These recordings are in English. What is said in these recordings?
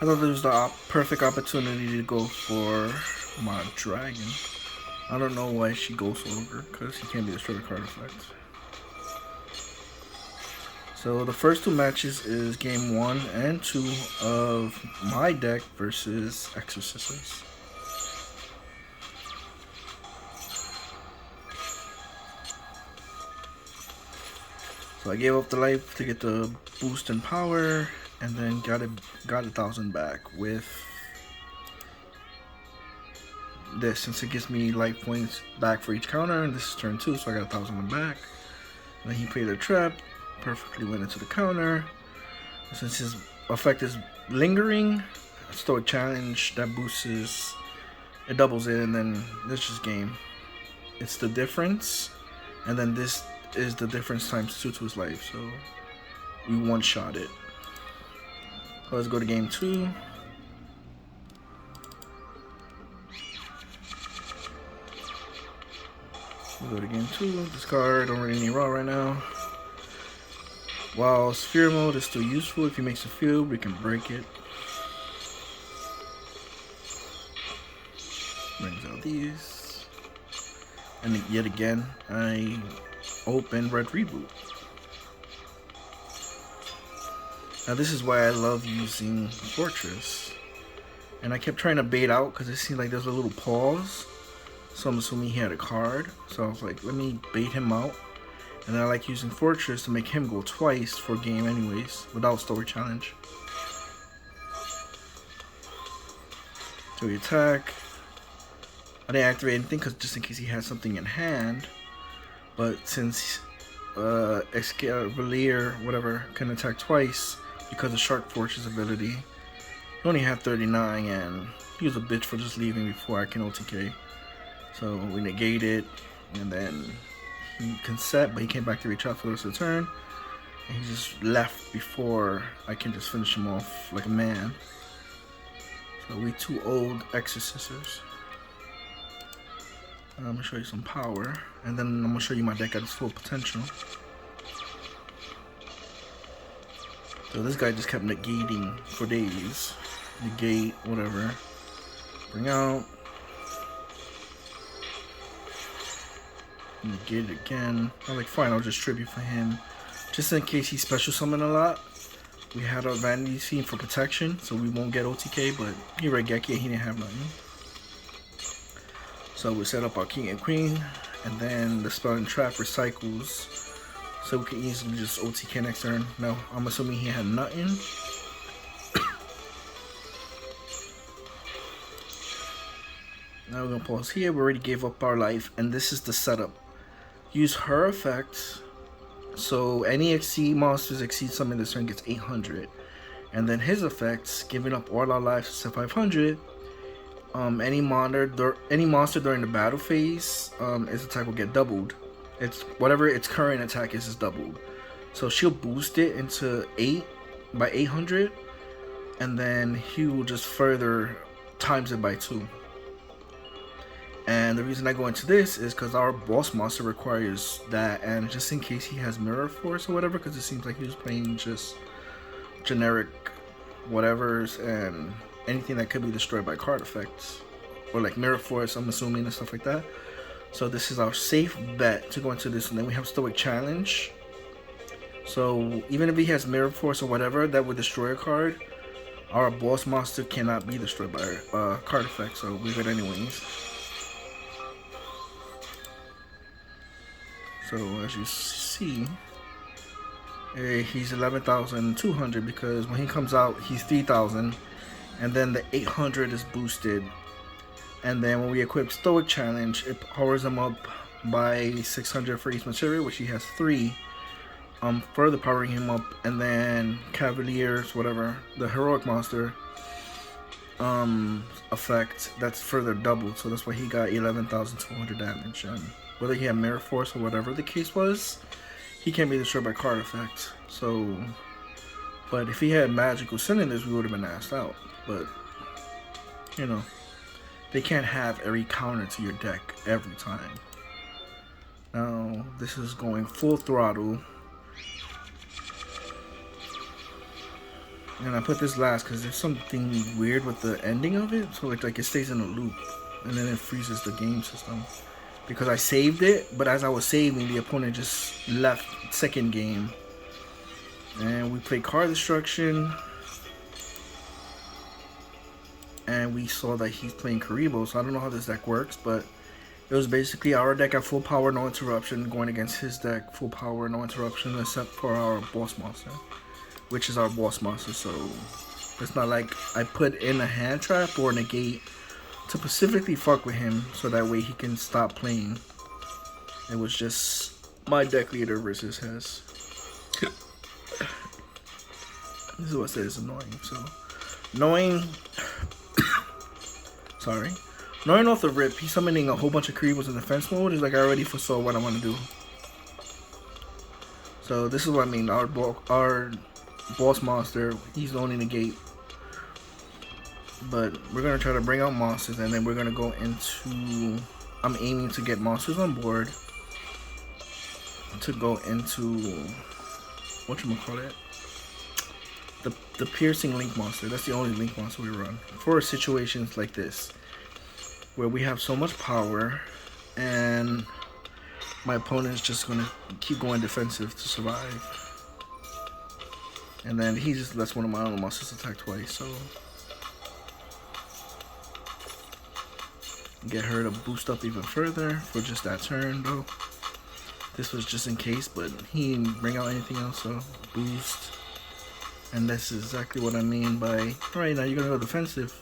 I thought this was the perfect opportunity to go for my dragon. I don't know why she goes over, because he can't be destroyed with card effects. So the first two matches is game 1 and 2 of my deck versus ExoSisters. So I gave up the life to get the boost in power, and then got 1,000 back with this, since it gives me life points back for each counter, and this is turn 2, so I got 1,000 back. And then he played a trap, perfectly went into the counter. Since his effect is lingering, stoic challenge that boosts it doubles it, and then this is game. It's the difference, and then this is the difference times 2 to his life, so we one-shot it. So let's go to game 2. We'll go to game 2. Discard, don't really need raw right now. While sphere mode is still useful, if he makes a field, we can break it. Brings out these. And yet again, I open red reboot. Now this is why I love using Fortress. And I kept trying to bait out because it seemed like there's a little pause. So I'm assuming he had a card. So I was like, let me bait him out. And then I like using Fortress to make him go twice for game anyways, without story challenge. So we attack. I didn't activate anything because just in case he had something in hand. But since Excavalier, whatever, can attack twice because of Shark Fortress ability, he only had 39, and he was a bitch for just leaving before I can OTK. So we negate it, and then he can set, but he came back to reach out for the rest of the turn, and he just left before I can just finish him off like a man. So we two old ExoSisters. I'm gonna show you some power, and then I'm gonna show you my deck at its full potential. So this guy just kept negating for days. Negate, whatever. Bring out. Negate it again. I'm like, fine, I'll just tribute for him. Just in case he special summon a lot. We had our Vanity Fiend for protection, so we won't get OTK, but he Regeki, he didn't have nothing. So we set up our king and queen, and then the spell and trap recycles, so we can easily just OTK next turn. Now, I'm assuming he had nothing. Now we're gonna pause here. We already gave up our life, and this is the setup. Use her effect, so any exceed monsters exceed summon this turn gets 800, and then his effects, giving up all our lives to 500. Any monster during the battle phase, its attack will get doubled. It's whatever its current attack is doubled. So she'll boost it into 8 by 800, and then he will just further times it by 2. And the reason I go into this is because our boss monster requires that, and just in case he has Mirror Force or whatever, because it seems like he was playing just generic whatevers and anything that could be destroyed by card effects, or like Mirror Force, I'm assuming, and stuff like that. So this is our safe bet to go into this, and then we have Stoic Challenge. So even if he has Mirror Force or whatever that would destroy a card, our boss monster cannot be destroyed by card effects, so we good anyways. So as you see, he's 11,200 because when he comes out, he's 3,000. And then the 800 is boosted, and then when we equip Stoic Challenge, it powers him up by 600 for each material, which he has 3, further powering him up. And then Cavaliers, whatever, the heroic monster effect, that's further doubled, so that's why he got 11,200 damage. And whether he had Mirror Force or whatever the case was, he can't be destroyed by card effects. So, but if he had magical cylinders, we would have been asked out. But, you know, they can't have every counter to your deck every time. Now, this is going full throttle. And I put this last because there's something weird with the ending of it. So like it stays in a loop. And then it freezes the game system. Because I saved it, but as I was saving, the opponent just left second game. And we played card destruction. And we saw that he's playing Karibo. So I don't know how this deck works, but it was basically our deck at full power, no interruption, going against his deck, full power, no interruption, except for our boss monster, which is our boss monster. So it's not like I put in a hand trap or negate to specifically fuck with him so that way he can stop playing. It was just my deck leader versus his. This is what says annoying. So knowing knowing off the rip, he's summoning a whole bunch of creepers in defense mode. Is like I already foresaw what I want to do. So this is what I mean. Our boss monster, he's only negate. But we're gonna try to bring out monsters, and then we're gonna go into. I'm aiming to get monsters on board to go into whatchamacallit, the piercing link monster. That's the only link monster we run for situations like this, where we have so much power, and my opponent is just gonna keep going defensive to survive. And then he just lets one of my own monsters attack twice, so. Get her to boost up even further for just that turn though. This was just in case, but he didn't bring out anything else, so boost. And that's exactly what I mean by, alright, now you're gonna go defensive.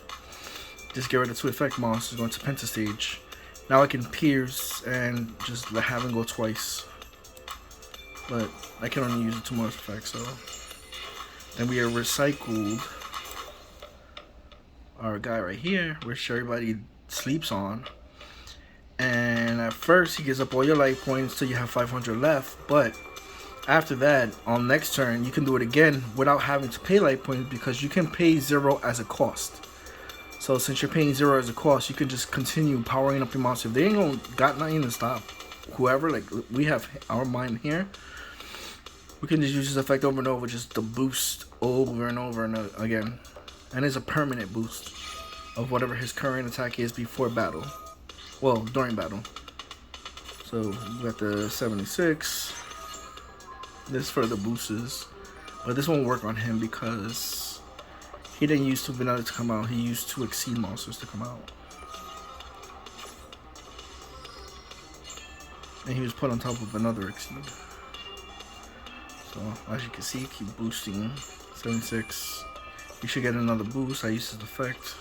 Just get rid of 2 effect monsters, going to Penta stage. Now I can pierce and just let him go twice. But I can only use the 2 more effects, so. Then we have recycled our guy right here, which everybody sleeps on. And at first he gives up all your life points till you have 500 left, but after that, on next turn, you can do it again without having to pay life points, because you can pay 0 as a cost. So since you're paying 0 as a cost, you can just continue powering up your monster. If they ain't gonna got nothing to stop whoever, like we have our mind here, we can just use this effect over and over, just to boost over and over and again. And it's a permanent boost of whatever his current attack is before battle. Well, during battle. So we got the 76. This further boosts, but this won't work on him because he didn't use 2 vanilla to come out. He used 2 exceed monsters to come out, and he was put on top of another exceed. So as you can see, keep boosting. 76. You should get another boost. I used his effect.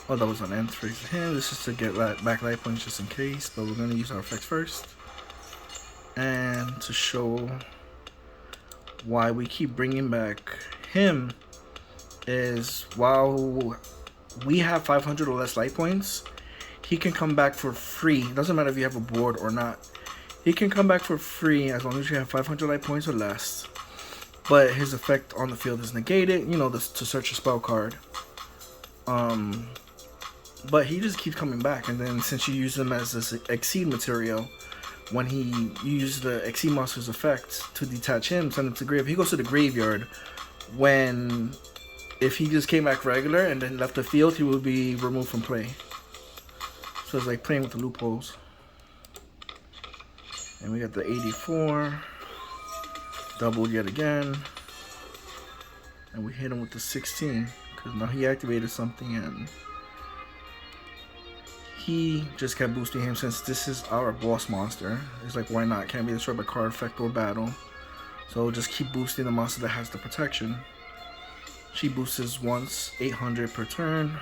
Oh, that was an end phase for him. This is to get back life points just in case, but we're going to use our effects first. And to show why we keep bringing back him is while we have 500 or less life points, he can come back for free. It doesn't matter if you have a board or not. He can come back for free as long as you have 500 life points or less. But his effect on the field is negated, you know, to search a spell card. But he just keeps coming back, and then since you use him as this exceed material, when he used the exceed monster's effect to detach him, send him to the grave, he goes to the graveyard. If he just came back regular and then left the field, he would be removed from play. So it's like playing with the loopholes. And we got the 84, doubled yet again, and we hit him with the 16 because now he activated something, and he just kept boosting him. Since this is our boss monster, it's like, why not? Can't be destroyed by card effect or battle, so just keep boosting the monster that has the protection. She boosts once, 800 per turn.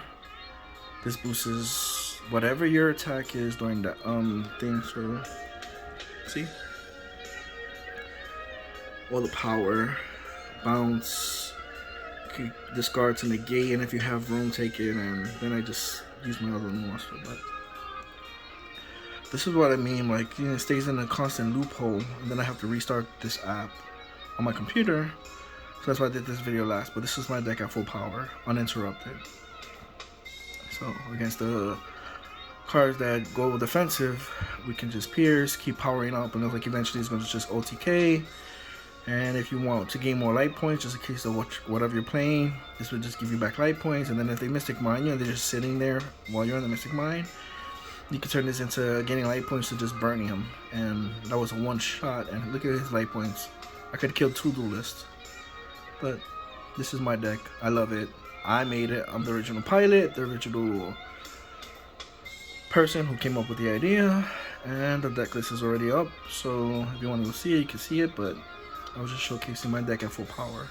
This boosts whatever your attack is during the thing. So see, all the power, bounce, discard to negate, and if you have room, take it. And then I just use my other monster. But this is what I mean, like, you know, it stays in a constant loophole, and then I have to restart this app on my computer. So that's why I did this video last. But this is my deck at full power, uninterrupted. So against the cards that go defensive, we can just pierce, keep powering up, and like eventually it's going to just OTK. And if you want to gain more light points, just in case of whatever you're playing, this would just give you back light points. And then if they Mystic Mine you and they're just sitting there while you're in the Mystic Mine, you can turn this into gaining light points to just burning him. And that was a one shot, and look at his light points. I could kill 2 duelists. But this is my deck. I love it. I made it. I'm the original pilot, the original person who came up with the idea. And the deck list is already up. So if you want to go see it, you can see it. But I was just showcasing my deck at full power.